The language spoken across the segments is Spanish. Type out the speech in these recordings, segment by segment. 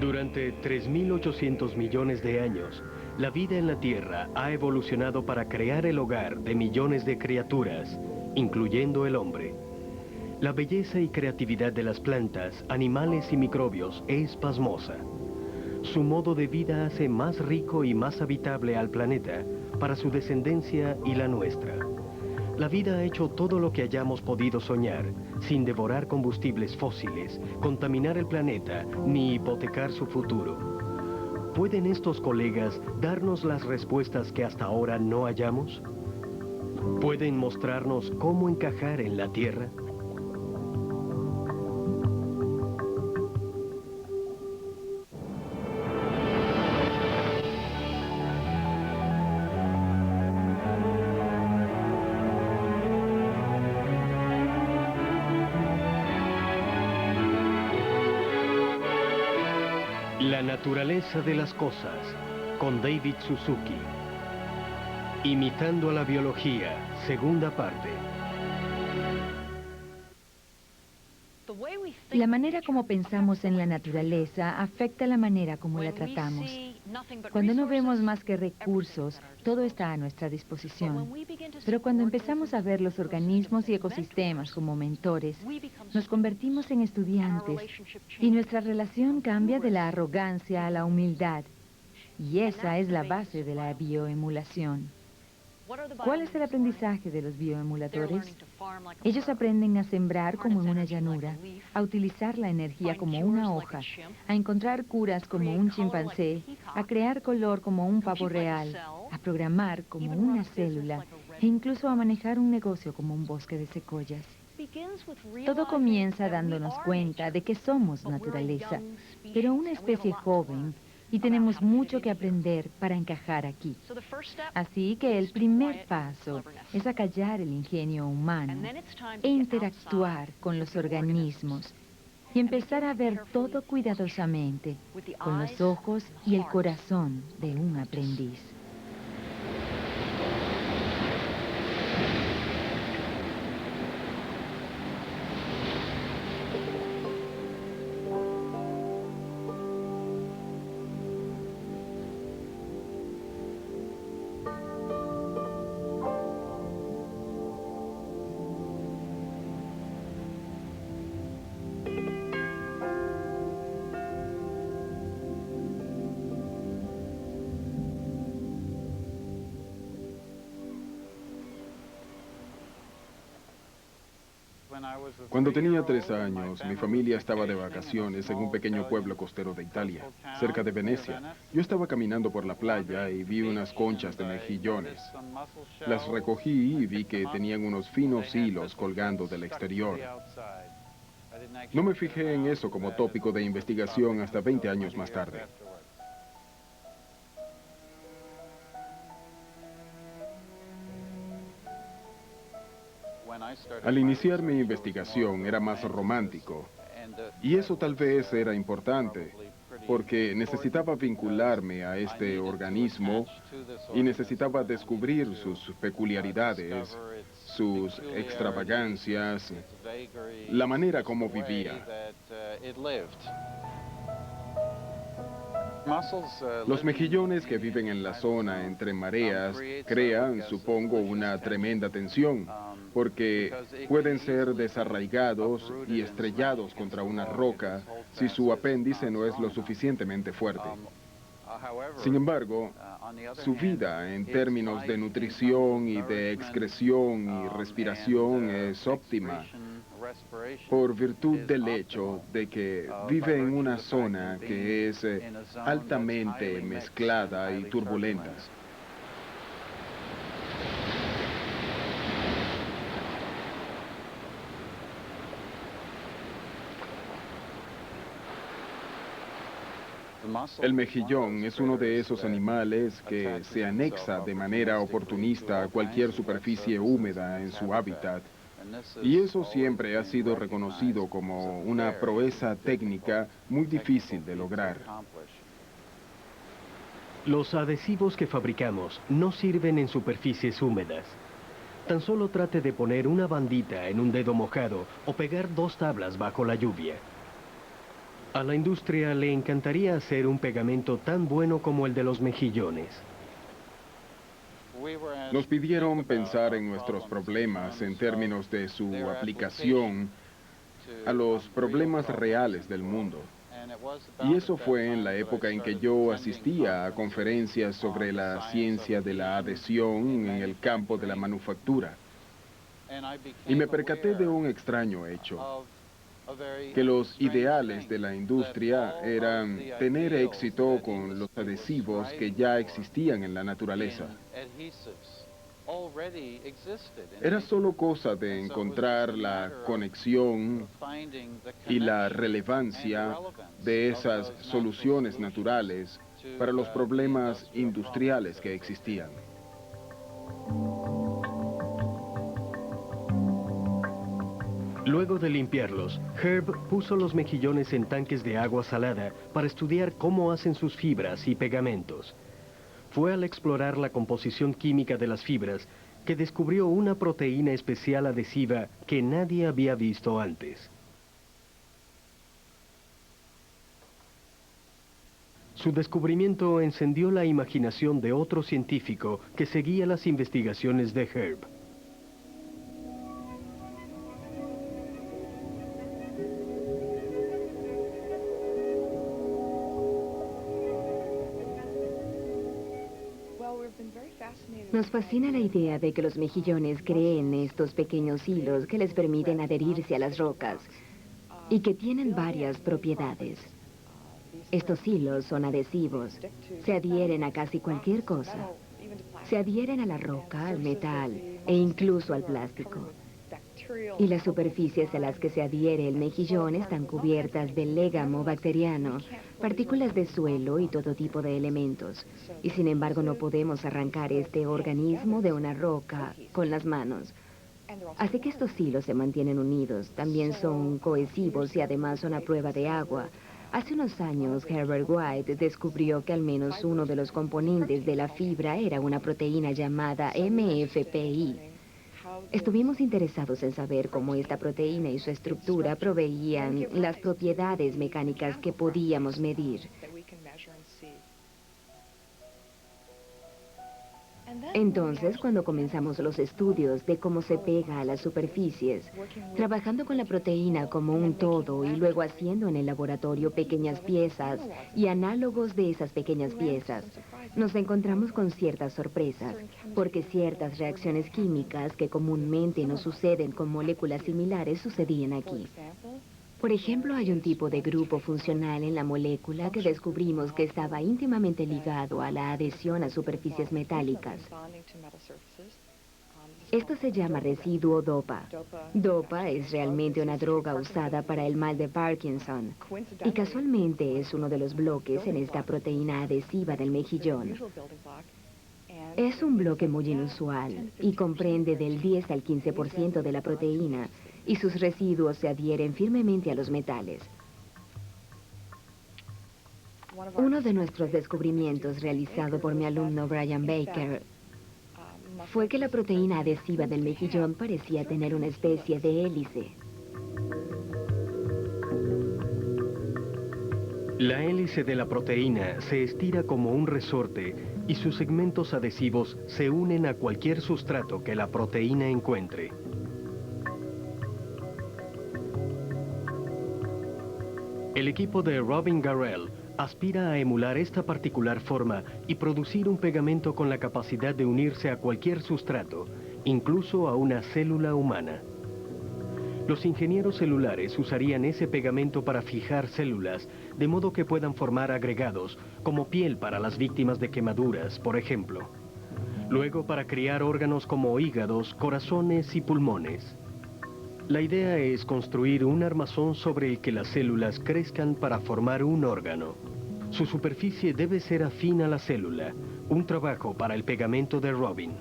Durante 3.800 millones de años, la vida en la Tierra ha evolucionado para crear el hogar de millones de criaturas, incluyendo el hombre. La belleza y creatividad de las plantas, animales y microbios es pasmosa. Su modo de vida hace más rico y más habitable al planeta para su descendencia y la nuestra. La vida ha hecho todo lo que hayamos podido soñar, sin devorar combustibles fósiles, contaminar el planeta, ni hipotecar su futuro. ¿Pueden estos colegas darnos las respuestas que hasta ahora no hallamos? ¿Pueden mostrarnos cómo encajar en la Tierra? La naturaleza de las cosas, con David Suzuki. Imitando a la biología, segunda parte. La manera como pensamos en la naturaleza afecta la manera como la tratamos. Cuando no vemos más que recursos, todo está a nuestra disposición. Pero cuando empezamos a ver los organismos y ecosistemas como mentores, nos convertimos en estudiantes y nuestra relación cambia de la arrogancia a la humildad. Y esa es la base de la bioemulación. ¿Cuál es el aprendizaje de los bioemuladores? Ellos aprenden a sembrar como en una llanura, a utilizar la energía como una hoja, a encontrar curas como un chimpancé, a crear color como un pavo real, a programar como una célula e incluso a manejar un negocio como un bosque de secoyas. Todo comienza dándonos cuenta de que somos naturaleza, pero una especie joven, y tenemos mucho que aprender para encajar aquí. Así que el primer paso es acallar el ingenio humano e interactuar con los organismos y empezar a ver todo cuidadosamente, con los ojos y el corazón de un aprendiz. Cuando tenía 3 años, mi familia estaba de vacaciones en un pequeño pueblo costero de Italia, cerca de Venecia. Yo estaba caminando por la playa y vi unas conchas de mejillones. Las recogí y vi que tenían unos finos hilos colgando del exterior. No me fijé en eso como tópico de investigación hasta 20 años más tarde. Al iniciar mi investigación era más romántico, y eso tal vez era importante, porque necesitaba vincularme a este organismo y necesitaba descubrir sus peculiaridades, sus extravagancias, la manera como vivía. Los mejillones que viven en la zona entre mareas crean, supongo, una tremenda tensión, porque pueden ser desarraigados y estrellados contra una roca si su apéndice no es lo suficientemente fuerte. Sin embargo, su vida en términos de nutrición y de excreción y respiración es óptima, por virtud del hecho de que vive en una zona que es altamente mezclada y turbulenta. El mejillón es uno de esos animales que se anexa de manera oportunista a cualquier superficie húmeda en su hábitat. Y eso siempre ha sido reconocido como una proeza técnica muy difícil de lograr. Los adhesivos que fabricamos no sirven en superficies húmedas. Tan solo trate de poner una bandita en un dedo mojado o pegar 2 tablas bajo la lluvia. A la industria le encantaría hacer un pegamento tan bueno como el de los mejillones. Nos pidieron pensar en nuestros problemas en términos de su aplicación a los problemas reales del mundo. Y eso fue en la época en que yo asistía a conferencias sobre la ciencia de la adhesión en el campo de la manufactura. Y me percaté de un extraño hecho, que los ideales de la industria eran tener éxito con los adhesivos que ya existían en la naturaleza. Era solo cosa de encontrar la conexión y la relevancia de esas soluciones naturales para los problemas industriales que existían. Luego de limpiarlos, Herb puso los mejillones en tanques de agua salada para estudiar cómo hacen sus fibras y pegamentos. Fue al explorar la composición química de las fibras que descubrió una proteína especial adhesiva que nadie había visto antes. Su descubrimiento encendió la imaginación de otro científico que seguía las investigaciones de Herb. Nos fascina la idea de que los mejillones creen estos pequeños hilos que les permiten adherirse a las rocas y que tienen varias propiedades. Estos hilos son adhesivos, se adhieren a casi cualquier cosa. Se adhieren a la roca, al metal e incluso al plástico. Y las superficies a las que se adhiere el mejillón están cubiertas de légamo bacteriano, partículas de suelo y todo tipo de elementos. Y sin embargo no podemos arrancar este organismo de una roca con las manos. Así que estos hilos se mantienen unidos, también son cohesivos y además son a prueba de agua. Hace unos años, Herbert White descubrió que al menos uno de los componentes de la fibra era una proteína llamada MFPI. Estuvimos interesados en saber cómo esta proteína y su estructura proveían las propiedades mecánicas que podíamos medir. Entonces, cuando comenzamos los estudios de cómo se pega a las superficies, trabajando con la proteína como un todo y luego haciendo en el laboratorio pequeñas piezas y análogos de esas pequeñas piezas, nos encontramos con ciertas sorpresas, porque ciertas reacciones químicas que comúnmente no suceden con moléculas similares sucedían aquí. Por ejemplo, hay un tipo de grupo funcional en la molécula que descubrimos que estaba íntimamente ligado a la adhesión a superficies metálicas. Esto se llama residuo DOPA. DOPA es realmente una droga usada para el mal de Parkinson y casualmente es uno de los bloques en esta proteína adhesiva del mejillón. Es un bloque muy inusual y comprende del 10 al 15% de la proteína y sus residuos se adhieren firmemente a los metales. Uno de nuestros descubrimientos realizado por mi alumno Brian Baker fue que la proteína adhesiva del mejillón parecía tener una especie de hélice. La hélice de la proteína se estira como un resorte y sus segmentos adhesivos se unen a cualquier sustrato que la proteína encuentre. El equipo de Robin Garrell aspira a emular esta particular forma y producir un pegamento con la capacidad de unirse a cualquier sustrato, incluso a una célula humana. Los ingenieros celulares usarían ese pegamento para fijar células, de modo que puedan formar agregados, como piel para las víctimas de quemaduras, por ejemplo. Luego para criar órganos como hígados, corazones y pulmones. La idea es construir un armazón sobre el que las células crezcan para formar un órgano. Su superficie debe ser afín a la célula, un trabajo para el pegamento de Robin.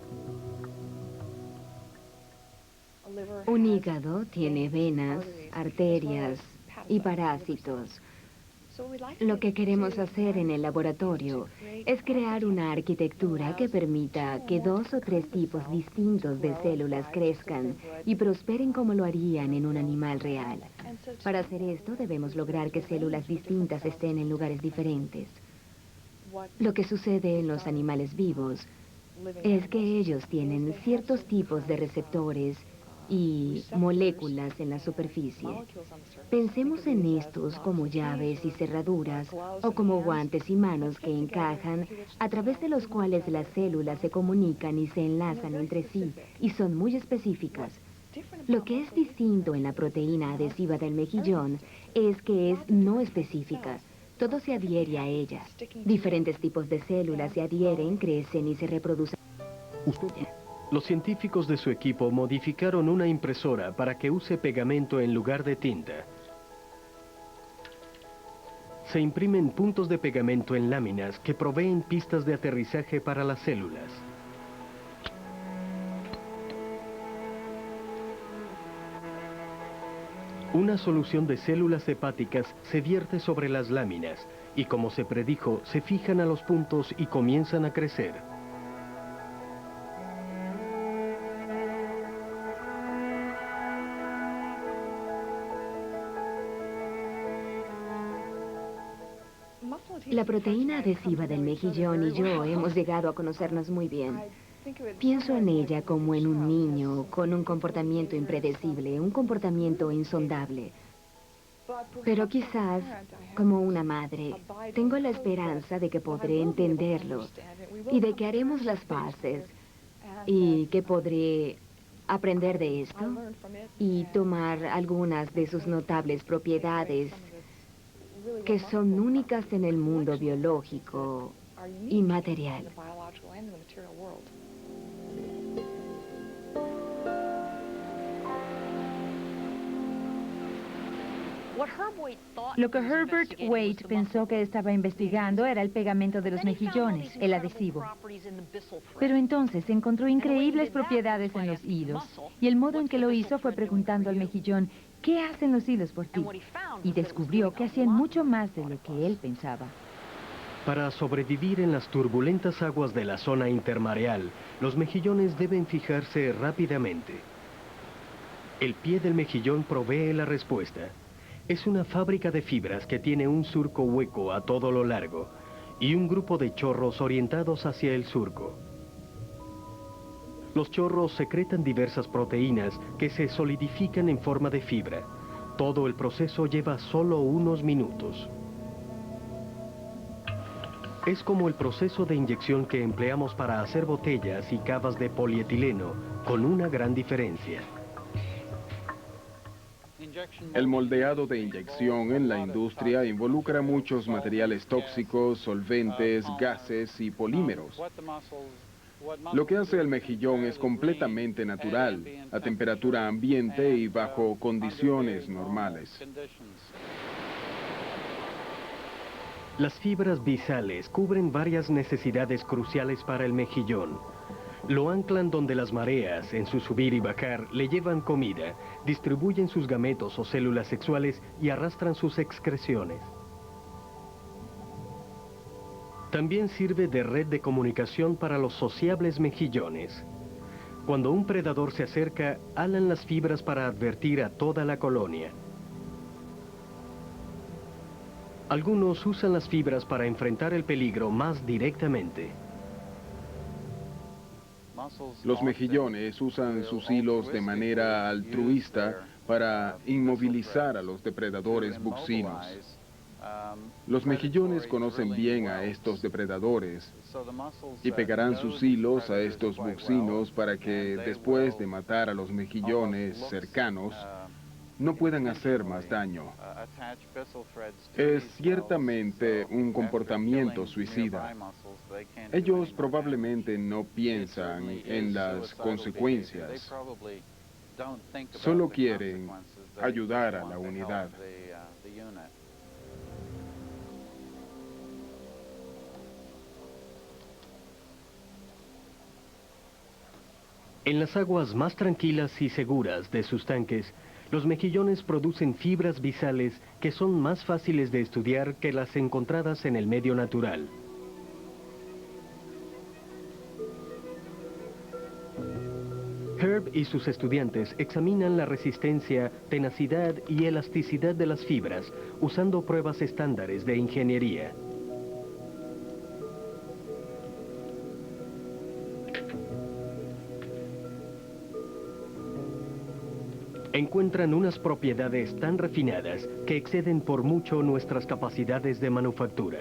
Un hígado tiene venas, arterias y parásitos. Lo que queremos hacer en el laboratorio es crear una arquitectura que permita que 2 o 3 tipos distintos de células crezcan y prosperen como lo harían en un animal real. Para hacer esto debemos lograr que células distintas estén en lugares diferentes. Lo que sucede en los animales vivos es que ellos tienen ciertos tipos de receptores y moléculas en la superficie. Pensemos en estos como llaves y cerraduras o como guantes y manos que encajan, a través de los cuales las células se comunican y se enlazan entre sí y son muy específicas. Lo que es distinto en la proteína adhesiva del mejillón es que es no específica. Todo se adhiere a ella. Diferentes tipos de células se adhieren, crecen y se reproducen. Los científicos de su equipo modificaron una impresora para que use pegamento en lugar de tinta. Se imprimen puntos de pegamento en láminas que proveen pistas de aterrizaje para las células. Una solución de células hepáticas se vierte sobre las láminas y, como se predijo, se fijan a los puntos y comienzan a crecer. La proteína adhesiva del mejillón y yo hemos llegado a conocernos muy bien. Pienso en ella como en un niño con un comportamiento impredecible, un comportamiento insondable. Pero quizás, como una madre, tengo la esperanza de que podré entenderlo y de que haremos las paces y que podré aprender de esto y tomar algunas de sus notables propiedades que son únicas en el mundo biológico y material. Lo que Herbert Waite pensó que estaba investigando era el pegamento de los mejillones, el adhesivo. Pero entonces encontró increíbles propiedades en los hilos, y el modo en que lo hizo fue preguntando al mejillón, ¿qué hacen los hilos por ti? Y descubrió que hacían mucho más de lo que él pensaba. Para sobrevivir en las turbulentas aguas de la zona intermareal, los mejillones deben fijarse rápidamente. El pie del mejillón provee la respuesta. Es una fábrica de fibras que tiene un surco hueco a todo lo largo y un grupo de chorros orientados hacia el surco. Los chorros secretan diversas proteínas que se solidifican en forma de fibra. Todo el proceso lleva solo unos minutos. Es como el proceso de inyección que empleamos para hacer botellas y cavas de polietileno, con una gran diferencia. El moldeado de inyección en la industria involucra muchos materiales tóxicos, solventes, gases y polímeros. Lo que hace el mejillón es completamente natural, a temperatura ambiente y bajo condiciones normales. Las fibras bisales cubren varias necesidades cruciales para el mejillón. Lo anclan donde las mareas, en su subir y bajar, le llevan comida, distribuyen sus gametos o células sexuales y arrastran sus excreciones. También sirve de red de comunicación para los sociables mejillones. Cuando un predador se acerca, alan las fibras para advertir a toda la colonia. Algunos usan las fibras para enfrentar el peligro más directamente. Los mejillones usan sus hilos de manera altruista para inmovilizar a los depredadores buccinos. Los mejillones conocen bien a estos depredadores y pegarán sus hilos a estos buccinos para que después de matar a los mejillones cercanos, no puedan hacer más daño. Es ciertamente un comportamiento suicida. Ellos probablemente no piensan en las consecuencias. Solo quieren ayudar a la unidad. En las aguas más tranquilas y seguras de sus tanques, Los mejillones producen fibras bisales que son más fáciles de estudiar que las encontradas en el medio natural. Herb y sus estudiantes examinan la resistencia, tenacidad y elasticidad de las fibras usando pruebas estándares de ingeniería. Encuentran unas propiedades tan refinadas que exceden por mucho nuestras capacidades de manufactura.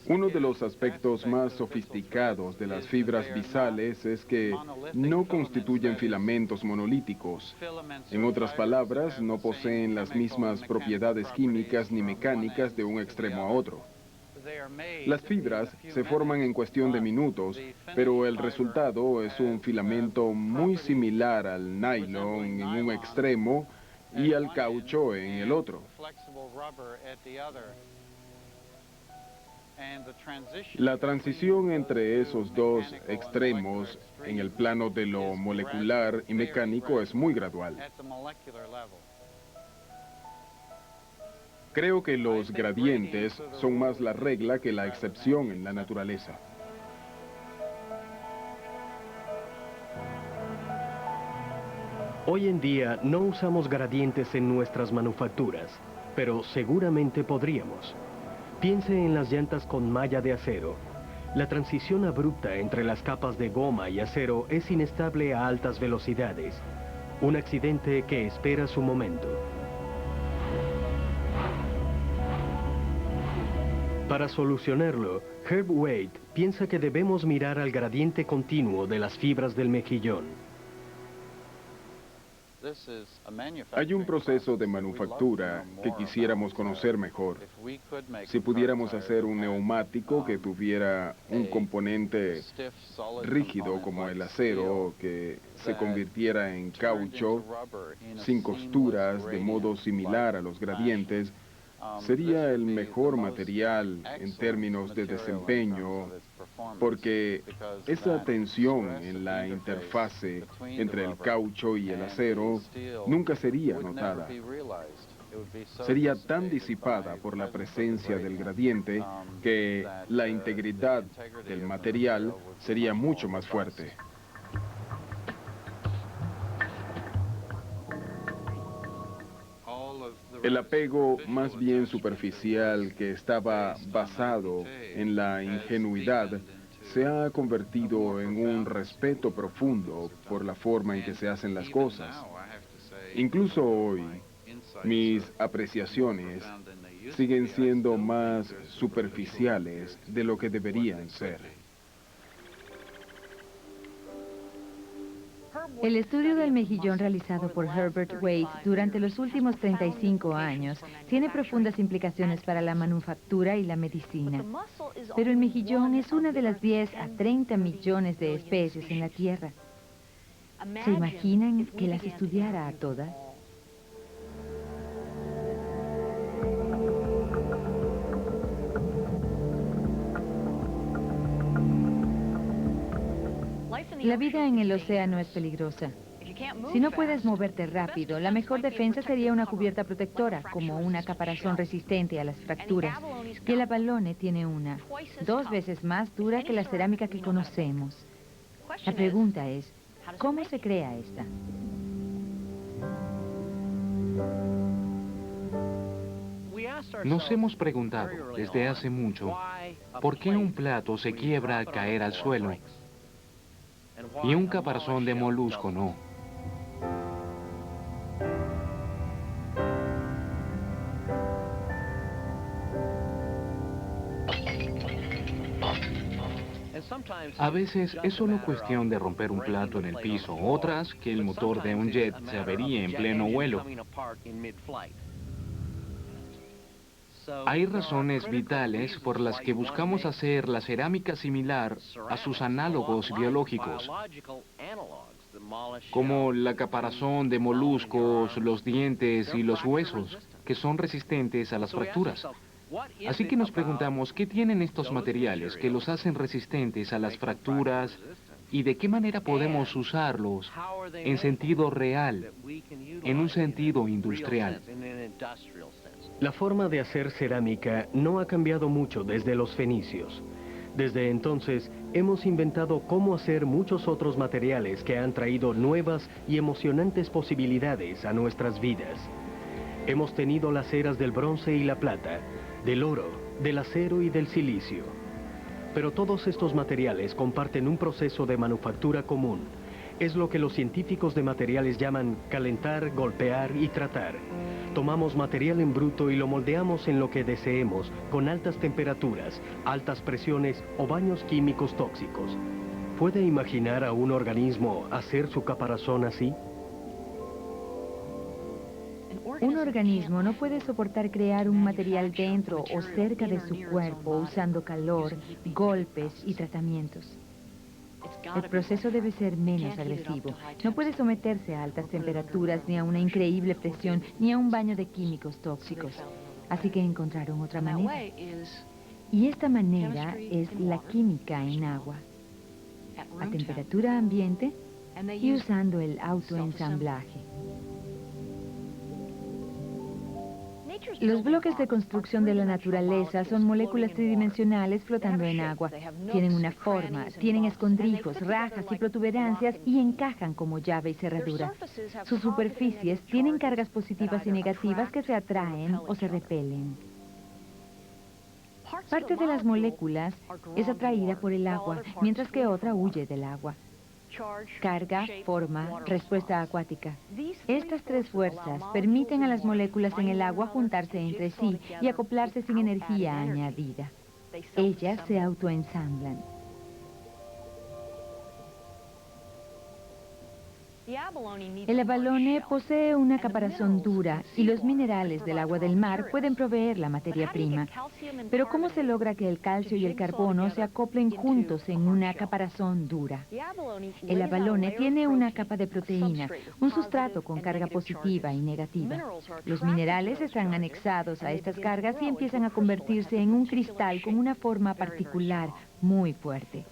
Uno de los aspectos más sofisticados de las fibras bisales es que no constituyen filamentos monolíticos. En otras palabras, no poseen las mismas propiedades químicas ni mecánicas de un extremo a otro. Las fibras se forman en cuestión de minutos, pero el resultado es un filamento muy similar al nylon en un extremo y al caucho en el otro. La transición entre esos dos extremos en el plano de lo molecular y mecánico es muy gradual. Creo que los gradientes son más la regla que la excepción en la naturaleza. Hoy en día no usamos gradientes en nuestras manufacturas, pero seguramente podríamos. Piense en las llantas con malla de acero. La transición abrupta entre las capas de goma y acero es inestable a altas velocidades. Un accidente que espera su momento. Para solucionarlo, Herb Wade piensa que debemos mirar al gradiente continuo de las fibras del mejillón. Hay un proceso de manufactura que quisiéramos conocer mejor. Si pudiéramos hacer un neumático que tuviera un componente rígido como el acero, que se convirtiera en caucho, sin costuras, de modo similar a los gradientes, sería el mejor material en términos de desempeño, porque esa tensión en la interfase entre el caucho y el acero nunca sería notada. Sería tan disipada por la presencia del gradiente que la integridad del material sería mucho más fuerte. El apego más bien superficial que estaba basado en la ingenuidad se ha convertido en un respeto profundo por la forma en que se hacen las cosas. Incluso hoy, mis apreciaciones siguen siendo más superficiales de lo que deberían ser. El estudio del mejillón realizado por Herbert Wade durante los últimos 35 años tiene profundas implicaciones para la manufactura y la medicina. Pero el mejillón es una de las 10 a 30 millones de especies en la Tierra. ¿Se imaginan que las estudiara a todas? La vida en el océano es peligrosa. Si no puedes moverte rápido, la mejor defensa sería una cubierta protectora, como una caparazón resistente a las fracturas. Y el abalone tiene una, 2 veces más dura que la cerámica que conocemos. La pregunta es, ¿cómo se crea esta? Nos hemos preguntado desde hace mucho, ¿por qué un plato se quiebra al caer al suelo y un caparazón de molusco no? A veces es solo cuestión de romper un plato en el piso, otras que el motor de un jet se averíe en pleno vuelo. Hay razones vitales por las que buscamos hacer la cerámica similar a sus análogos biológicos, como la caparazón de moluscos, los dientes y los huesos, que son resistentes a las fracturas. Así que nos preguntamos, ¿qué tienen estos materiales que los hacen resistentes a las fracturas ¿Y de qué manera podemos usarlos en sentido real, en un sentido industrial? La forma de hacer cerámica no ha cambiado mucho desde los fenicios. Desde entonces, hemos inventado cómo hacer muchos otros materiales que han traído nuevas y emocionantes posibilidades a nuestras vidas. Hemos tenido las eras del bronce y la plata, del oro, del acero y del silicio. Pero todos estos materiales comparten un proceso de manufactura común. Es lo que los científicos de materiales llaman calentar, golpear y tratar. Tomamos material en bruto y lo moldeamos en lo que deseemos, con altas temperaturas, altas presiones o baños químicos tóxicos. ¿Puede imaginar a un organismo hacer su caparazón así? Un organismo no puede soportar crear un material dentro o cerca de su cuerpo usando calor, golpes y tratamientos. El proceso debe ser menos agresivo. No puede someterse a altas temperaturas, ni a una increíble presión, ni a un baño de químicos tóxicos. Así que encontraron otra manera. Y esta manera es la química en agua, a temperatura ambiente y usando el autoensamblaje. Los bloques de construcción de la naturaleza son moléculas tridimensionales flotando en agua. Tienen una forma, tienen escondrijos, rajas y protuberancias y encajan como llave y cerradura. Sus superficies tienen cargas positivas y negativas que se atraen o se repelen. Parte de las moléculas es atraída por el agua, mientras que otra huye del agua. Carga, forma, respuesta acuática. Estas tres fuerzas permiten a las moléculas en el agua juntarse entre sí y acoplarse sin energía añadida. Ellas se autoensamblan. El abalone posee una caparazón dura y los minerales del agua del mar pueden proveer la materia prima. Pero ¿cómo se logra que el calcio y el carbono se acoplen juntos en una caparazón dura? El abalone tiene una capa de proteína, un sustrato con carga positiva y negativa. Los minerales están anexados a estas cargas y empiezan a convertirse en un cristal con una forma particular, muy fuerte.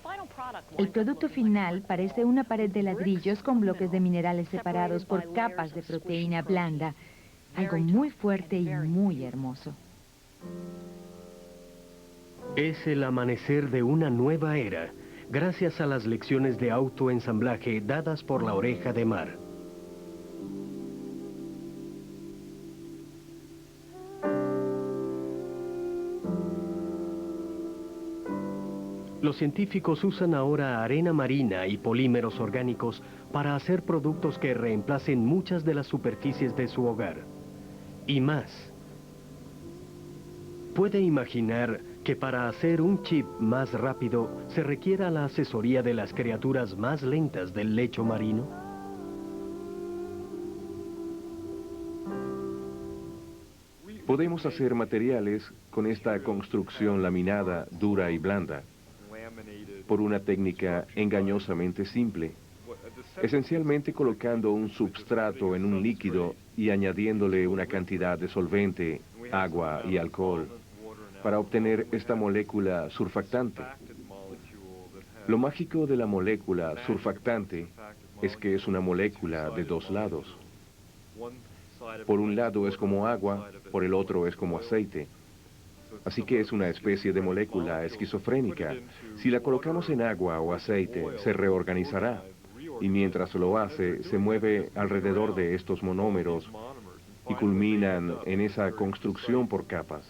El producto final parece una pared de ladrillos con bloques de minerales separados por capas de proteína blanda, algo muy fuerte y muy hermoso. Es el amanecer de una nueva era, gracias a las lecciones de autoensamblaje dadas por la Oreja de Mar. Los científicos usan ahora arena marina y polímeros orgánicos para hacer productos que reemplacen muchas de las superficies de su hogar. Y más. ¿Puede imaginar que para hacer un chip más rápido se requiera la asesoría de las criaturas más lentas del lecho marino? Podemos hacer materiales con esta construcción laminada, dura y blanda, por una técnica engañosamente simple, esencialmente colocando un substrato en un líquido y añadiéndole una cantidad de solvente, agua y alcohol, para obtener esta molécula surfactante. Lo mágico de la molécula surfactante es que es una molécula de dos lados. Por un lado es como agua, por el otro es como aceite. Así que es una especie de molécula esquizofrénica. Si la colocamos en agua o aceite, se reorganizará. Y mientras lo hace, se mueve alrededor de estos monómeros y culminan en esa construcción por capas.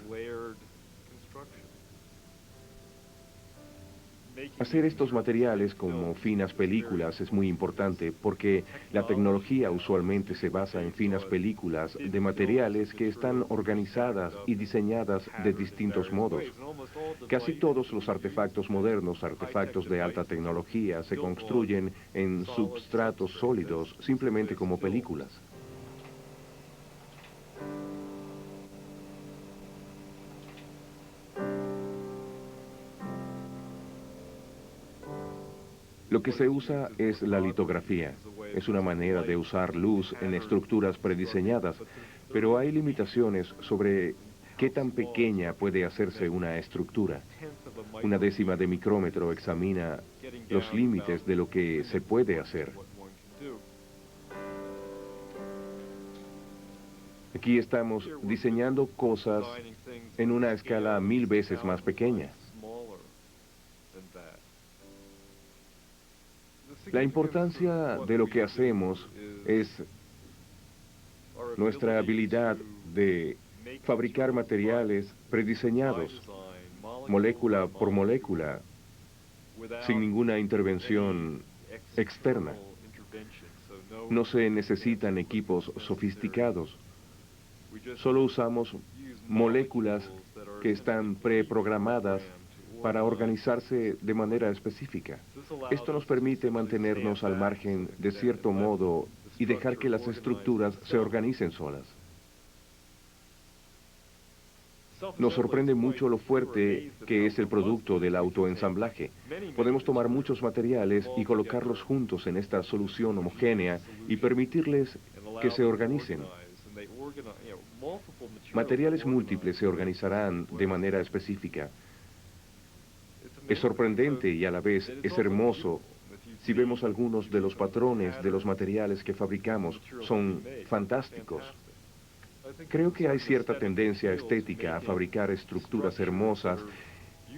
Hacer estos materiales como finas películas es muy importante porque la tecnología usualmente se basa en finas películas de materiales que están organizadas y diseñadas de distintos modos. Casi todos los artefactos modernos, artefactos de alta tecnología, se construyen en substratos sólidos simplemente como películas. Lo que se usa es la litografía. Es una manera de usar luz en estructuras prediseñadas, pero hay limitaciones sobre qué tan pequeña puede hacerse una estructura. una décima de micrómetro examina los límites de lo que se puede hacer. Aquí estamos diseñando cosas en una escala 1000 veces más pequeña. La importancia de lo que hacemos es nuestra habilidad de fabricar materiales prediseñados, molécula por molécula, sin ninguna intervención externa. No se necesitan equipos sofisticados. Solo usamos moléculas que están preprogramadas para organizarse de manera específica. Esto nos permite mantenernos al margen de cierto modo y dejar que las estructuras se organicen solas. Nos sorprende mucho lo fuerte que es el producto del autoensamblaje. Podemos tomar muchos materiales y colocarlos juntos en esta solución homogénea y permitirles que se organicen. Materiales múltiples se organizarán de manera específica. Es sorprendente y a la vez es hermoso. Si vemos algunos de los patrones de los materiales que fabricamos, son fantásticos. Creo que hay cierta tendencia estética a fabricar estructuras hermosas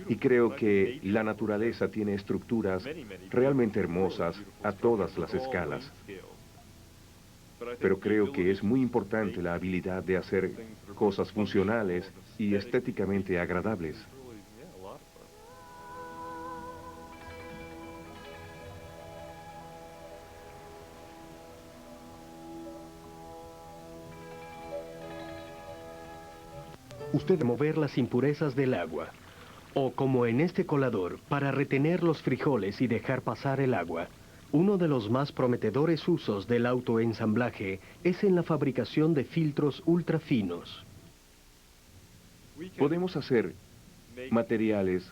y creo que la naturaleza tiene estructuras realmente hermosas a todas las escalas. Pero creo que es muy importante la habilidad de hacer cosas funcionales y estéticamente agradables. Usted mover las impurezas del agua, o como en este colador, para retener los frijoles y dejar pasar el agua. Uno de los más prometedores usos del autoensamblaje es en la fabricación de filtros ultra finos. Podemos hacer materiales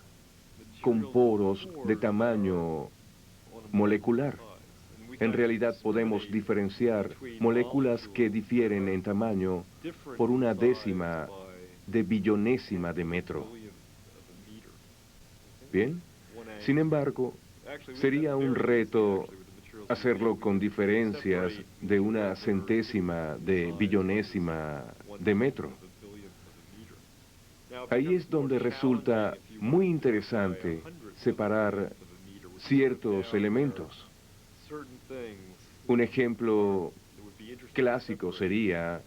con poros de tamaño molecular. En realidad podemos diferenciar moléculas que difieren en tamaño por una décima de billonésima de metro. Bien, sin embargo, sería un reto hacerlo con diferencias de una centésima de billonésima de metro. Ahí es donde resulta muy interesante separar ciertos elementos. Un ejemplo clásico sería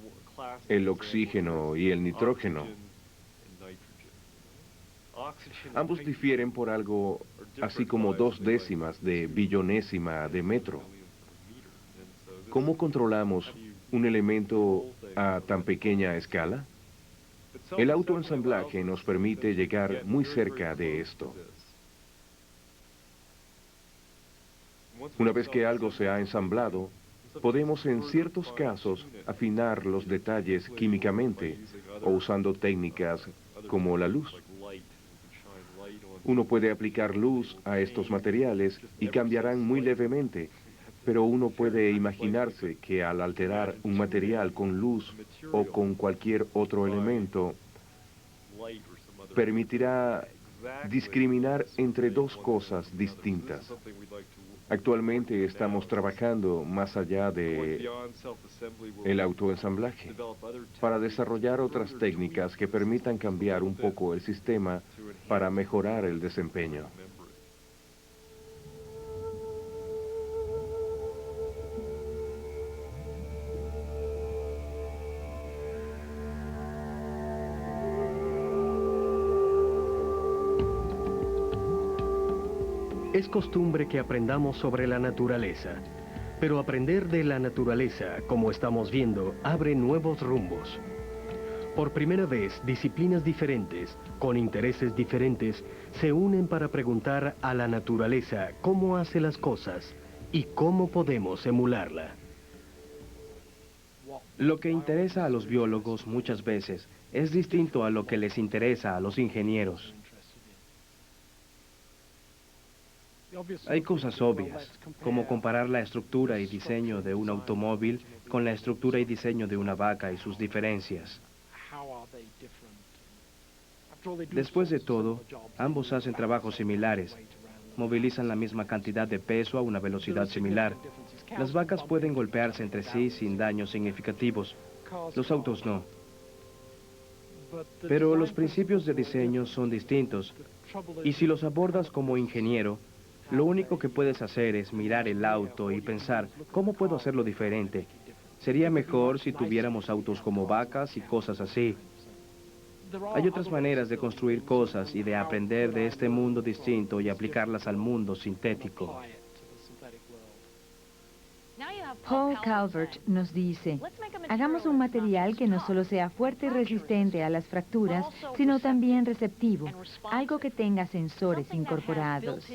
el oxígeno y el nitrógeno. Ambos difieren por algo así como 2 décimas de billonésima de metro. ¿Cómo controlamos un elemento a tan pequeña escala? El autoensamblaje nos permite llegar muy cerca de esto. Una vez que algo se ha ensamblado, podemos en ciertos casos afinar los detalles químicamente o usando técnicas como la luz. Uno puede aplicar luz a estos materiales y cambiarán muy levemente, pero uno puede imaginarse que al alterar un material con luz o con cualquier otro elemento, permitirá discriminar entre dos cosas distintas. Actualmente estamos trabajando más allá de el autoensamblaje para desarrollar otras técnicas que permitan cambiar un poco el sistema para mejorar el desempeño. Es costumbre que aprendamos sobre la naturaleza, pero aprender de la naturaleza, como estamos viendo, abre nuevos rumbos. Por primera vez, disciplinas diferentes, con intereses diferentes, se unen para preguntar a la naturaleza cómo hace las cosas y cómo podemos emularla. Lo que interesa a los biólogos muchas veces es distinto a lo que les interesa a los ingenieros. Hay cosas obvias, como comparar la estructura y diseño de un automóvil con la estructura y diseño de una vaca y sus diferencias. Después de todo, ambos hacen trabajos similares. Movilizan la misma cantidad de peso a una velocidad similar. Las vacas pueden golpearse entre sí sin daños significativos. Los autos no. Pero los principios de diseño son distintos. Y si los abordas como ingeniero, lo único que puedes hacer es mirar el auto y pensar, ¿cómo puedo hacerlo diferente? Sería mejor si tuviéramos autos como vacas y cosas así. Hay otras maneras de construir cosas y de aprender de este mundo distinto y aplicarlas al mundo sintético. Paul Calvert nos dice, hagamos un material que no solo sea fuerte y resistente a las fracturas, sino también receptivo, algo que tenga sensores incorporados.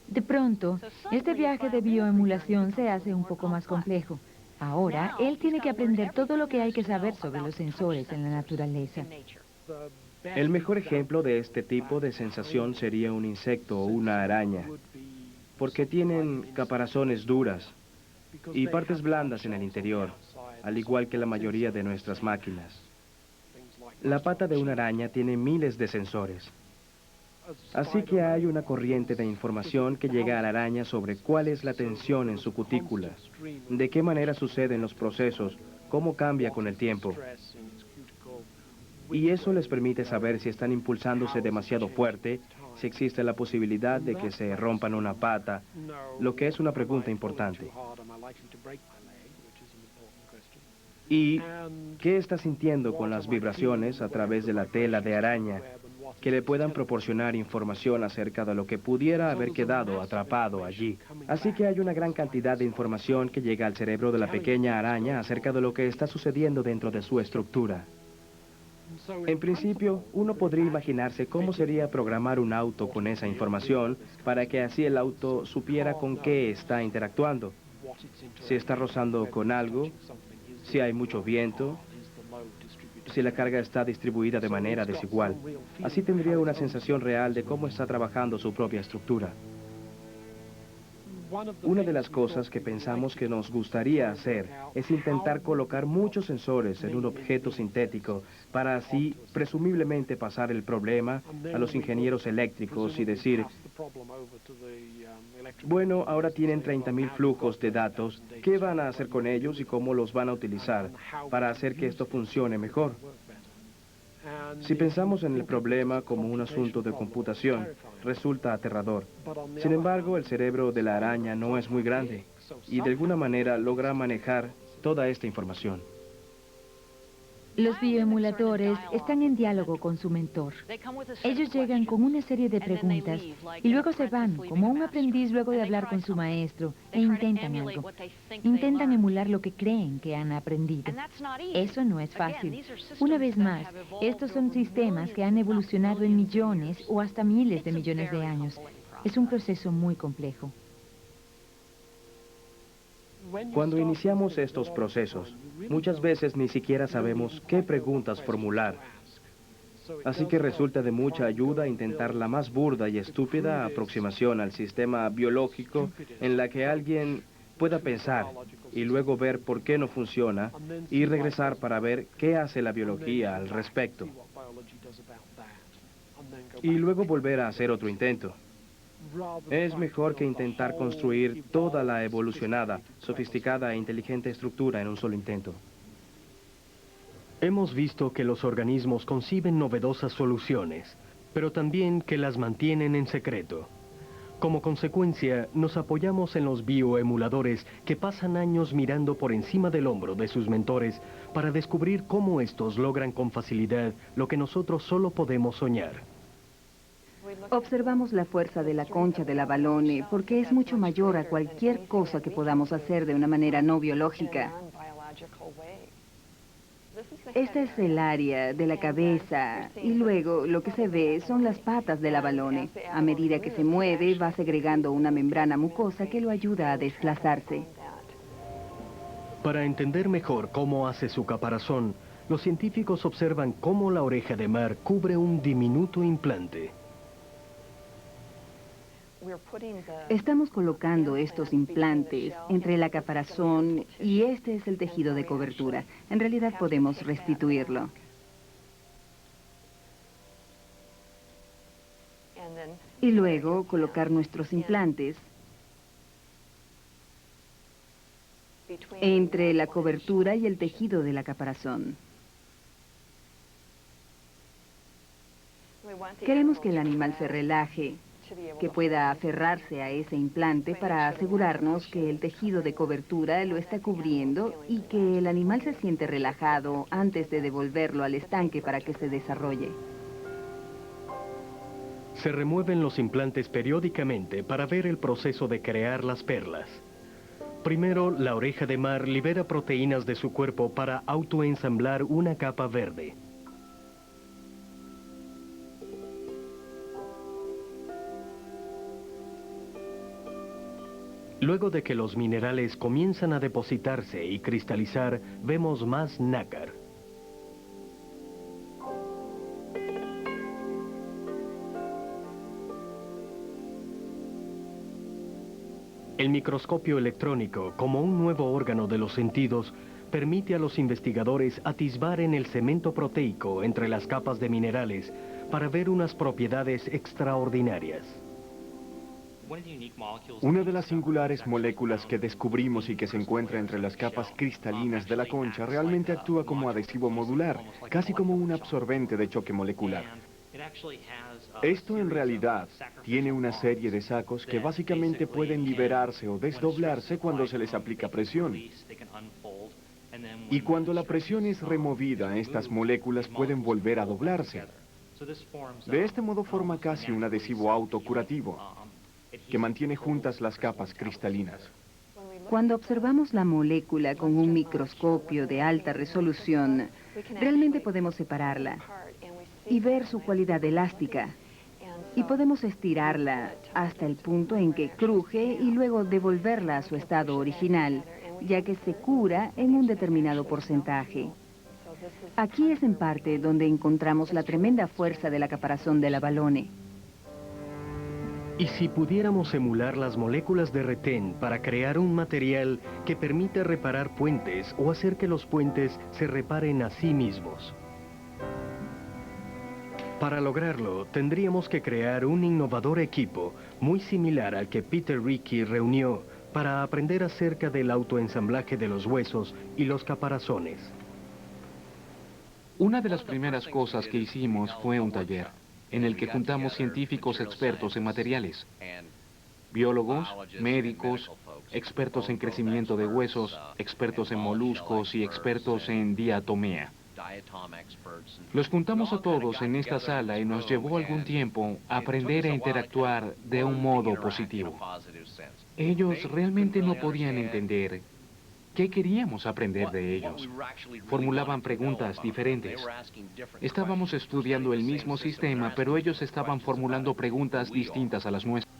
De pronto, este viaje de bioemulación se hace un poco más complejo. Ahora, él tiene que aprender todo lo que hay que saber sobre los sensores en la naturaleza. El mejor ejemplo de este tipo de sensación sería un insecto o una araña, porque tienen caparazones duras y partes blandas en el interior, al igual que la mayoría de nuestras máquinas. La pata de una araña tiene miles de sensores. Así que hay una corriente de información que llega a la araña sobre cuál es la tensión en su cutícula, de qué manera suceden los procesos, cómo cambia con el tiempo. Y eso les permite saber si están impulsándose demasiado fuerte, si existe la posibilidad de que se rompan una pata, lo que es una pregunta importante. ¿Y qué está sintiendo con las vibraciones a través de la tela de araña que le puedan proporcionar información acerca de lo que pudiera haber quedado atrapado allí? Así que hay una gran cantidad de información que llega al cerebro de la pequeña araña acerca de lo que está sucediendo dentro de su estructura. En principio, uno podría imaginarse cómo sería programar un auto con esa información para que así el auto supiera con qué está interactuando. Si está rozando con algo, si hay mucho viento, si la carga está distribuida de manera desigual. Así tendría una sensación real de cómo está trabajando su propia estructura. Una de las cosas que pensamos que nos gustaría hacer es intentar colocar muchos sensores en un objeto sintético para así presumiblemente pasar el problema a los ingenieros eléctricos y decir, bueno, ahora tienen 30.000 flujos de datos, ¿qué van a hacer con ellos y cómo los van a utilizar para hacer que esto funcione mejor? Si pensamos en el problema como un asunto de computación, resulta aterrador. Sin embargo, el cerebro de la araña no es muy grande y de alguna manera logra manejar toda esta información. Los bioemuladores están en diálogo con su mentor. Ellos llegan con una serie de preguntas y luego se van, como un aprendiz luego de hablar con su maestro, e intentan algo. Intentan emular lo que creen que han aprendido. Eso no es fácil. Una vez más, estos son sistemas que han evolucionado en millones o hasta miles de millones de años. Es un proceso muy complejo. Cuando iniciamos estos procesos, muchas veces ni siquiera sabemos qué preguntas formular. Así que resulta de mucha ayuda intentar la más burda y estúpida aproximación al sistema biológico en la que alguien pueda pensar y luego ver por qué no funciona y regresar para ver qué hace la biología al respecto. Y luego volver a hacer otro intento. Es mejor que intentar construir toda la evolucionada, sofisticada e inteligente estructura en un solo intento. Hemos visto que los organismos conciben novedosas soluciones, pero también que las mantienen en secreto. Como consecuencia, nos apoyamos en los bioemuladores que pasan años mirando por encima del hombro de sus mentores para descubrir cómo estos logran con facilidad lo que nosotros solo podemos soñar. Observamos la fuerza de la concha de la balone porque es mucho mayor a cualquier cosa que podamos hacer de una manera no biológica. Esta es el área de la cabeza y luego lo que se ve son las patas de la balone. A medida que se mueve va segregando una membrana mucosa que lo ayuda a desplazarse. Para entender mejor cómo hace su caparazón, los científicos observan cómo la oreja de mar cubre un diminuto implante. Estamos colocando estos implantes entre la caparazón y este es el tejido de cobertura. En realidad podemos restituirlo. y luego colocar nuestros implantes entre la cobertura y el tejido de la caparazón. Queremos que el animal se relaje, que pueda aferrarse a ese implante para asegurarnos que el tejido de cobertura lo está cubriendo y que el animal se siente relajado antes de devolverlo al estanque para que se desarrolle. Se remueven los implantes periódicamente para ver el proceso de crear las perlas. Primero, la oreja de mar libera proteínas de su cuerpo para autoensamblar una capa verde. Luego de que los minerales comienzan a depositarse y cristalizar, vemos más nácar. El microscopio electrónico, como un nuevo órgano de los sentidos, permite a los investigadores atisbar en el cemento proteico entre las capas de minerales para ver unas propiedades extraordinarias. Una de las singulares moléculas que descubrimos y que se encuentra entre las capas cristalinas de la concha realmente actúa como adhesivo modular, casi como un absorbente de choque molecular. Esto en realidad tiene una serie de sacos que básicamente pueden liberarse o desdoblarse cuando se les aplica presión. Y cuando la presión es removida, estas moléculas pueden volver a doblarse. De este modo forma casi un adhesivo autocurativo, que mantiene juntas las capas cristalinas. Cuando observamos la molécula con un microscopio de alta resolución, realmente podemos separarla y ver su cualidad elástica. Y podemos estirarla hasta el punto en que cruje y luego devolverla a su estado original, ya que se cura en un determinado porcentaje. Aquí es en parte donde encontramos la tremenda fuerza de la caparazón de la balone. ¿Y si pudiéramos emular las moléculas de retén para crear un material que permita reparar puentes o hacer que los puentes se reparen a sí mismos? Para lograrlo, tendríamos que crear un innovador equipo muy similar al que Peter Ritchie reunió para aprender acerca del autoensamblaje de los huesos y los caparazones. Una de las primeras cosas que hicimos fue un taller en el que juntamos científicos expertos en materiales, biólogos, médicos, expertos en crecimiento de huesos, expertos en moluscos y expertos en diatomea. Los juntamos a todos en esta sala y nos llevó algún tiempo aprender a interactuar de un modo positivo. Ellos realmente no podían entender qué queríamos aprender de ellos. Formulaban preguntas diferentes. Estábamos estudiando el mismo sistema, pero ellos estaban formulando preguntas distintas a las nuestras.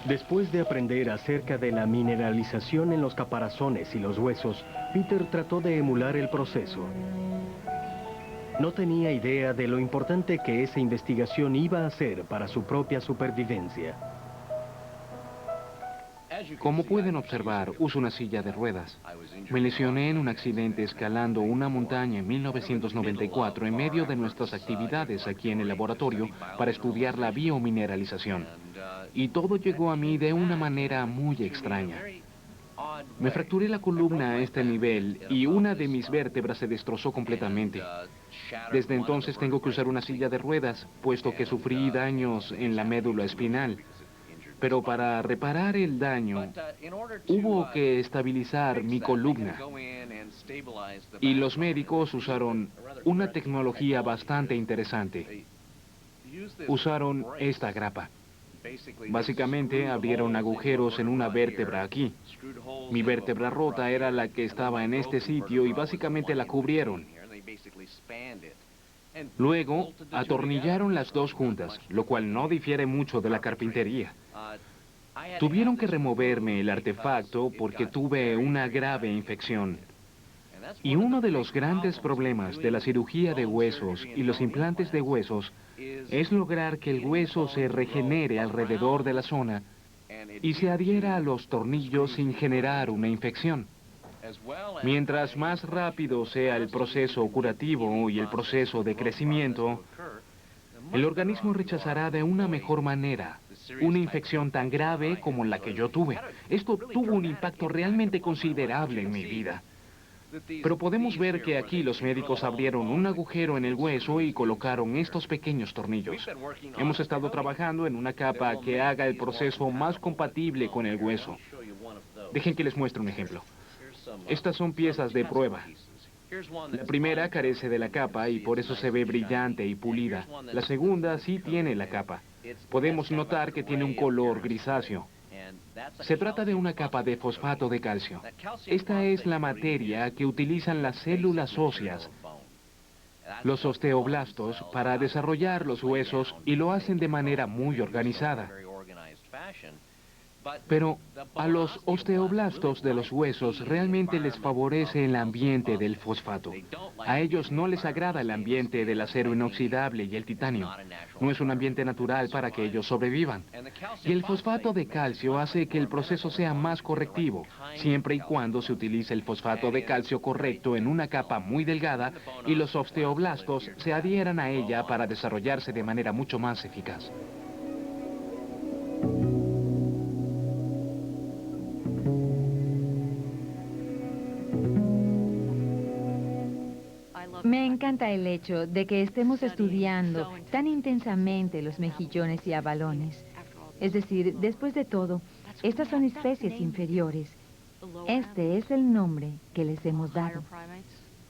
Después de aprender acerca de la mineralización en los caparazones y los huesos, Peter trató de emular el proceso. No tenía idea de lo importante que esa investigación iba a ser para su propia supervivencia. Como pueden observar, uso una silla de ruedas. Me lesioné en un accidente escalando una montaña en 1994 en medio de nuestras actividades aquí en el laboratorio para estudiar la biomineralización. Y todo llegó a mí de una manera muy extraña. Me fracturé la columna a este nivel y una de mis vértebras se destrozó completamente. Desde entonces tengo que usar una silla de ruedas, puesto que sufrí daños en la médula espinal. Pero para reparar el daño, hubo que estabilizar mi columna. Y los médicos usaron una tecnología bastante interesante. Usaron esta grapa. Básicamente abrieron agujeros en una vértebra aquí. Mi vértebra rota era la que estaba en este sitio y básicamente la cubrieron. Luego, atornillaron las dos juntas, lo cual no difiere mucho de la carpintería. Tuvieron que removerme el artefacto porque tuve una grave infección. Y uno de los grandes problemas de la cirugía de huesos y los implantes de huesos es lograr que el hueso se regenere alrededor de la zona y se adhiera a los tornillos sin generar una infección. Mientras más rápido sea el proceso curativo y el proceso de crecimiento, el organismo rechazará de una mejor manera una infección tan grave como la que yo tuve. Esto tuvo un impacto realmente considerable en mi vida. Pero podemos ver que aquí los médicos abrieron un agujero en el hueso y colocaron estos pequeños tornillos. Hemos estado trabajando en una capa que haga el proceso más compatible con el hueso. Dejen que les muestre un ejemplo. Estas son piezas de prueba. La primera carece de la capa y por eso se ve brillante y pulida. La segunda sí tiene la capa. Podemos notar que tiene un color grisáceo. Se trata de una capa de fosfato de calcio. Esta es la materia que utilizan las células óseas, los osteoblastos, para desarrollar los huesos y lo hacen de manera muy organizada. Pero a los osteoblastos de los huesos realmente les favorece el ambiente del fosfato. A ellos no les agrada el ambiente del acero inoxidable y el titanio. No es un ambiente natural para que ellos sobrevivan. Y el fosfato de calcio hace que el proceso sea más correctivo, siempre y cuando se utilice el fosfato de calcio correcto en una capa muy delgada y los osteoblastos se adhieran a ella para desarrollarse de manera mucho más eficaz. Me encanta el hecho de que estemos estudiando tan intensamente los mejillones y abalones. Es decir, después de todo, estas son especies inferiores. Este es el nombre que les hemos dado.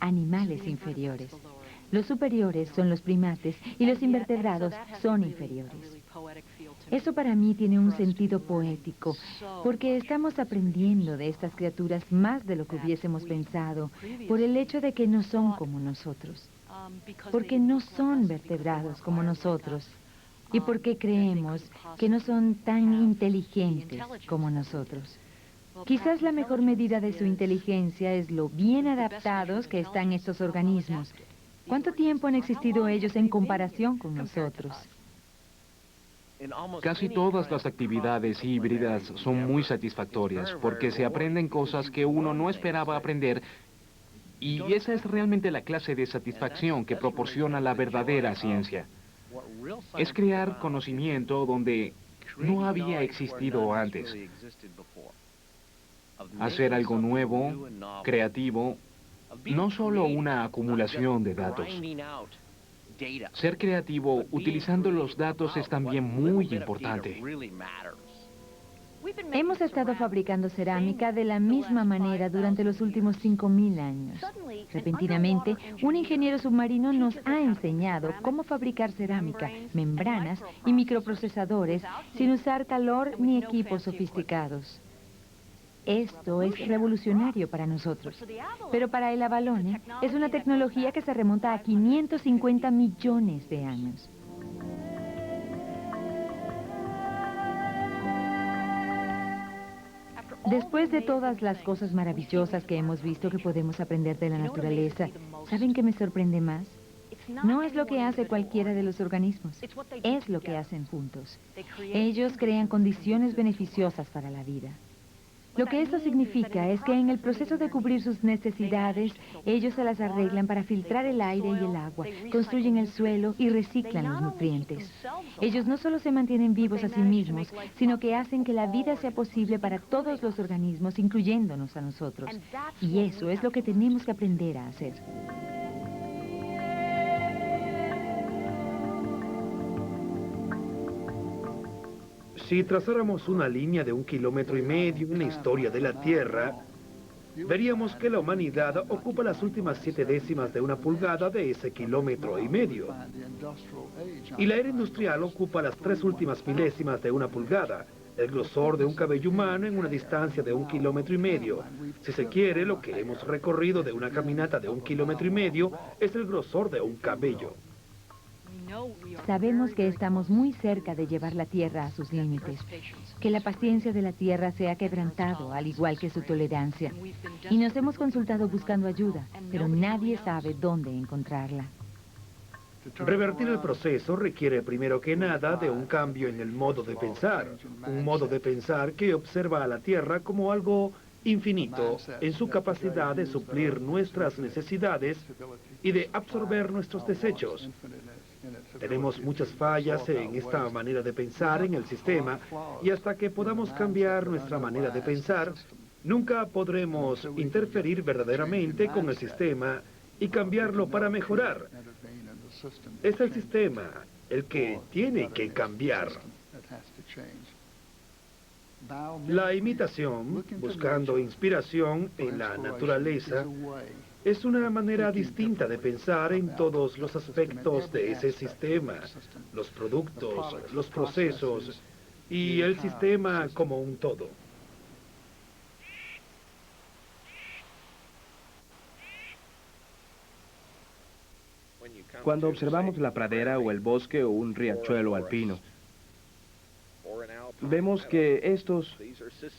Animales inferiores. Los superiores son los primates y los invertebrados son inferiores. Eso para mí tiene un sentido poético, porque estamos aprendiendo de estas criaturas más de lo que hubiésemos pensado, por el hecho de que no son como nosotros, porque no son vertebrados como nosotros, y porque creemos que no son tan inteligentes como nosotros. Quizás la mejor medida de su inteligencia es lo bien adaptados que están estos organismos. ¿Cuánto tiempo han existido ellos en comparación con nosotros? Casi todas las actividades híbridas son muy satisfactorias porque se aprenden cosas que uno no esperaba aprender y esa es realmente la clase de satisfacción que proporciona la verdadera ciencia. Es crear conocimiento donde no había existido antes. Hacer algo nuevo, creativo, no solo una acumulación de datos. Ser creativo utilizando los datos es también muy importante. Hemos estado fabricando cerámica de la misma manera durante los últimos 5.000 años. Repentinamente, un ingeniero submarino nos ha enseñado cómo fabricar cerámica, membranas y microprocesadores sin usar calor ni equipos sofisticados. Esto es revolucionario para nosotros, pero para el abalone es una tecnología que se remonta a 550 millones de años. Después de todas las cosas maravillosas que hemos visto que podemos aprender de la naturaleza, ¿saben qué me sorprende más? No es lo que hace cualquiera de los organismos, es lo que hacen juntos. Ellos crean condiciones beneficiosas para la vida. Lo que esto significa es que en el proceso de cubrir sus necesidades, ellos se las arreglan para filtrar el aire y el agua, construyen el suelo y reciclan los nutrientes. Ellos no solo se mantienen vivos a sí mismos, sino que hacen que la vida sea posible para todos los organismos, incluyéndonos a nosotros. Y eso es lo que tenemos que aprender a hacer. Si trazáramos una línea de 1,5 kilómetros en la historia de la Tierra, veríamos que la humanidad ocupa las últimas 7 décimas de una pulgada de ese 1,5 kilómetros. Y la era industrial ocupa las 3 últimas milésimas de una pulgada, el grosor de un cabello humano en una distancia de 1,5 kilómetros. Si se quiere, lo que hemos recorrido de una caminata de 1,5 kilómetros es el grosor de un cabello. Sabemos que estamos muy cerca de llevar la Tierra a sus límites, que la paciencia de la Tierra se ha quebrantado, al igual que su tolerancia. Y nos hemos consultado buscando ayuda, pero nadie sabe dónde encontrarla. Revertir el proceso requiere primero que nada de un cambio en el modo de pensar, un modo de pensar que observa a la Tierra como algo infinito en su capacidad de suplir nuestras necesidades y de absorber nuestros desechos. Tenemos muchas fallas en esta manera de pensar en el sistema, y hasta que podamos cambiar nuestra manera de pensar, nunca podremos interferir verdaderamente con el sistema y cambiarlo para mejorar. Es el sistema el que tiene que cambiar. La imitación, buscando inspiración en la naturaleza, es una manera distinta de pensar en todos los aspectos de ese sistema, los productos, los procesos y el sistema como un todo. Cuando observamos la pradera o el bosque o un riachuelo alpino, vemos que estos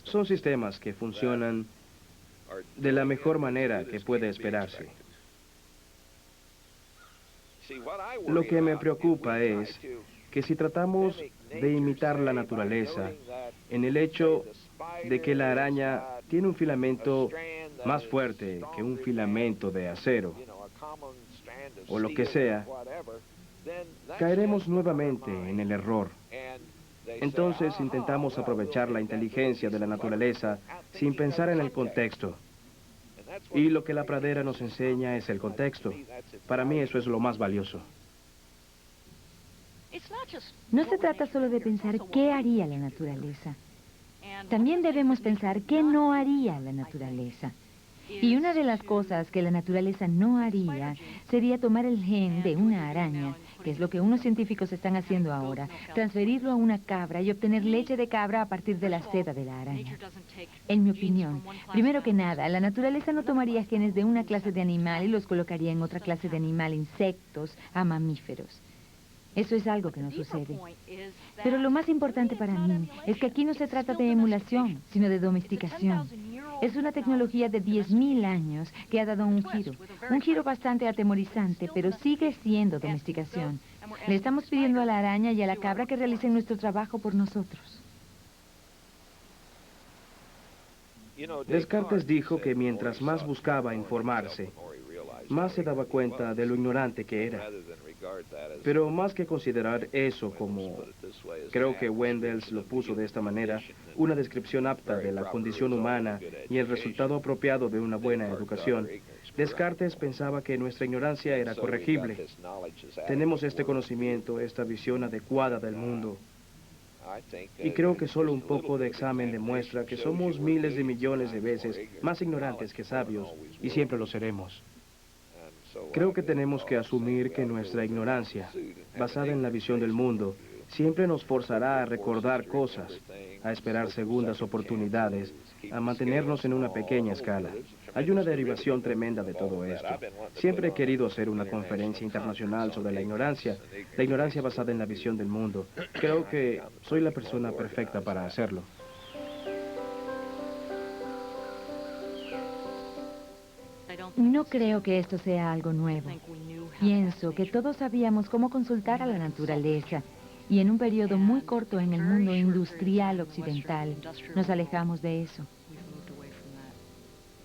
son sistemas que funcionan de la mejor manera que puede esperarse. Lo que me preocupa es que si tratamos de imitar la naturaleza en el hecho de que la araña tiene un filamento más fuerte que un filamento de acero, o lo que sea, caeremos nuevamente en el error. Entonces intentamos aprovechar la inteligencia de la naturaleza sin pensar en el contexto. Y lo que la pradera nos enseña es el contexto. Para mí eso es lo más valioso. No se trata solo de pensar qué haría la naturaleza. También debemos pensar qué no haría la naturaleza. Y una de las cosas que la naturaleza no haría sería tomar el gen de una araña, que es lo que unos científicos están haciendo ahora, transferirlo a una cabra y obtener leche de cabra a partir de la seda de la araña. En mi opinión, primero que nada, la naturaleza no tomaría genes de una clase de animal y los colocaría en otra clase de animal, insectos, a mamíferos. Eso es algo que no sucede. Pero lo más importante para mí es que aquí no se trata de emulación, sino de domesticación. Es una tecnología de 10.000 años que ha dado un giro bastante atemorizante, pero sigue siendo domesticación. Le estamos pidiendo a la araña y a la cabra que realicen nuestro trabajo por nosotros. Descartes dijo que mientras más buscaba informarse, más se daba cuenta de lo ignorante que era. Pero más que considerar eso como, creo que Wendell lo puso de esta manera, una descripción apta de la condición humana y el resultado apropiado de una buena educación, Descartes pensaba que nuestra ignorancia era corregible. Tenemos este conocimiento, esta visión adecuada del mundo. Y creo que solo un poco de examen demuestra que somos miles de millones de veces más ignorantes que sabios, y siempre lo seremos. Creo que tenemos que asumir que nuestra ignorancia, basada en la visión del mundo, siempre nos forzará a recordar cosas, a esperar segundas oportunidades, a mantenernos en una pequeña escala. Hay una derivación tremenda de todo esto. Siempre he querido hacer una conferencia internacional sobre la ignorancia basada en la visión del mundo. Creo que soy la persona perfecta para hacerlo. No creo que esto sea algo nuevo. Pienso que todos sabíamos cómo consultar a la naturaleza, y en un periodo muy corto en el mundo industrial occidental nos alejamos de eso.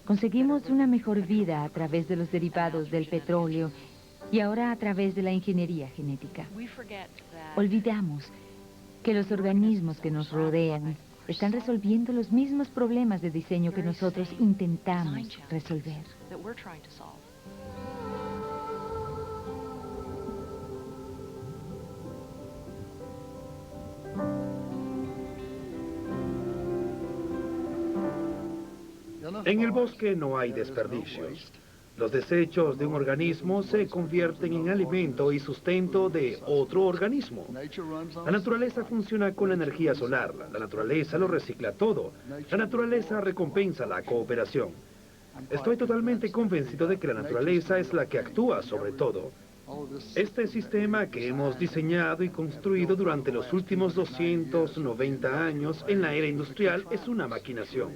Conseguimos una mejor vida a través de los derivados del petróleo y ahora a través de la ingeniería genética. Olvidamos que los organismos que nos rodean están resolviendo los mismos problemas de diseño que nosotros intentamos resolver. En el bosque no hay desperdicios. Los desechos de un organismo se convierten en alimento y sustento de otro organismo. La naturaleza funciona con la energía solar. La naturaleza lo recicla todo. La naturaleza recompensa la cooperación. Estoy totalmente convencido de que la naturaleza es la que actúa sobre todo. Este sistema que hemos diseñado y construido durante los últimos 290 años en la era industrial es una maquinación.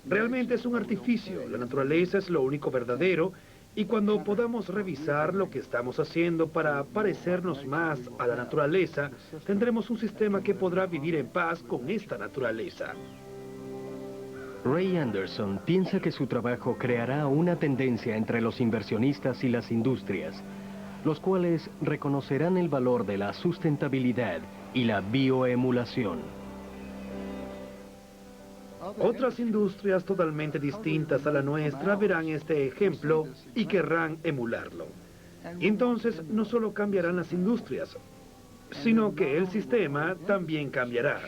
Realmente es un artificio. La naturaleza es lo único verdadero, y cuando podamos revisar lo que estamos haciendo para parecernos más a la naturaleza, tendremos un sistema que podrá vivir en paz con esta naturaleza. Ray Anderson piensa que su trabajo creará una tendencia entre los inversionistas y las industrias, los cuales reconocerán el valor de la sustentabilidad y la bioemulación. Otras industrias totalmente distintas a la nuestra verán este ejemplo y querrán emularlo. Y entonces no solo cambiarán las industrias, sino que el sistema también cambiará.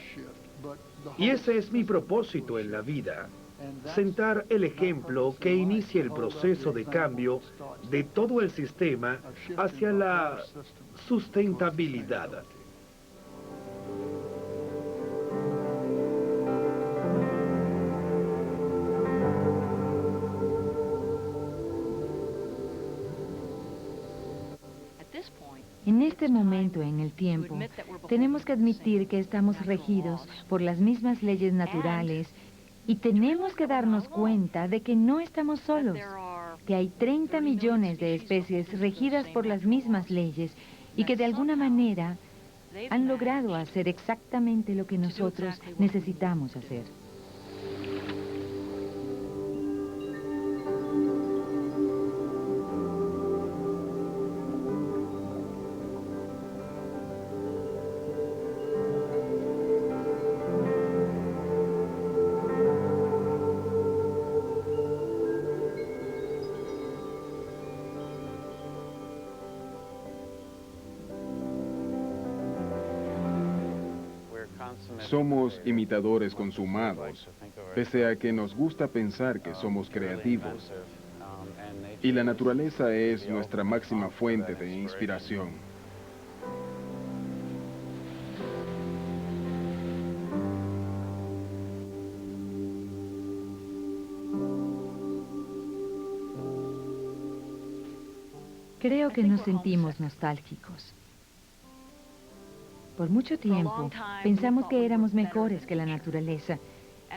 Y ese es mi propósito en la vida, sentar el ejemplo que inicie el proceso de cambio de todo el sistema hacia la sustentabilidad. En este momento en el tiempo, tenemos que admitir que estamos regidos por las mismas leyes naturales y tenemos que darnos cuenta de que no estamos solos, que hay 30 millones de especies regidas por las mismas leyes y que de alguna manera han logrado hacer exactamente lo que nosotros necesitamos hacer. Somos imitadores consumados, pese a que nos gusta pensar que somos creativos. Y la naturaleza es nuestra máxima fuente de inspiración. Creo que nos sentimos nostálgicos. Por mucho tiempo pensamos que éramos mejores que la naturaleza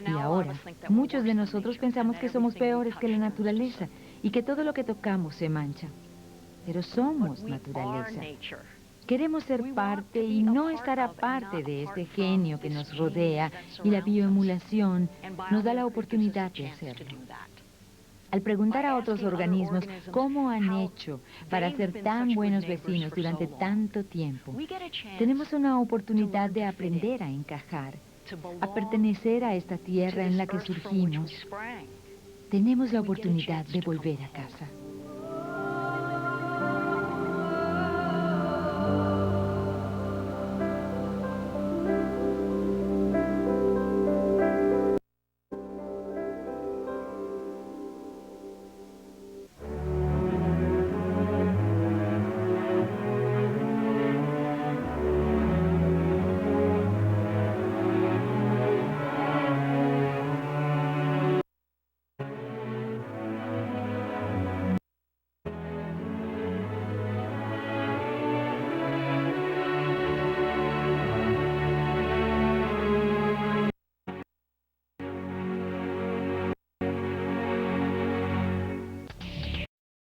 y ahora muchos de nosotros pensamos que somos peores que la naturaleza y que todo lo que tocamos se mancha. Pero somos naturaleza. Queremos ser parte y no estar aparte de este genio que nos rodea y la bioemulación nos da la oportunidad de hacerlo. Al preguntar a otros organismos cómo han hecho para ser tan buenos vecinos durante tanto tiempo, tenemos una oportunidad de aprender a encajar, a pertenecer a esta tierra en la que surgimos. Tenemos la oportunidad de volver a casa.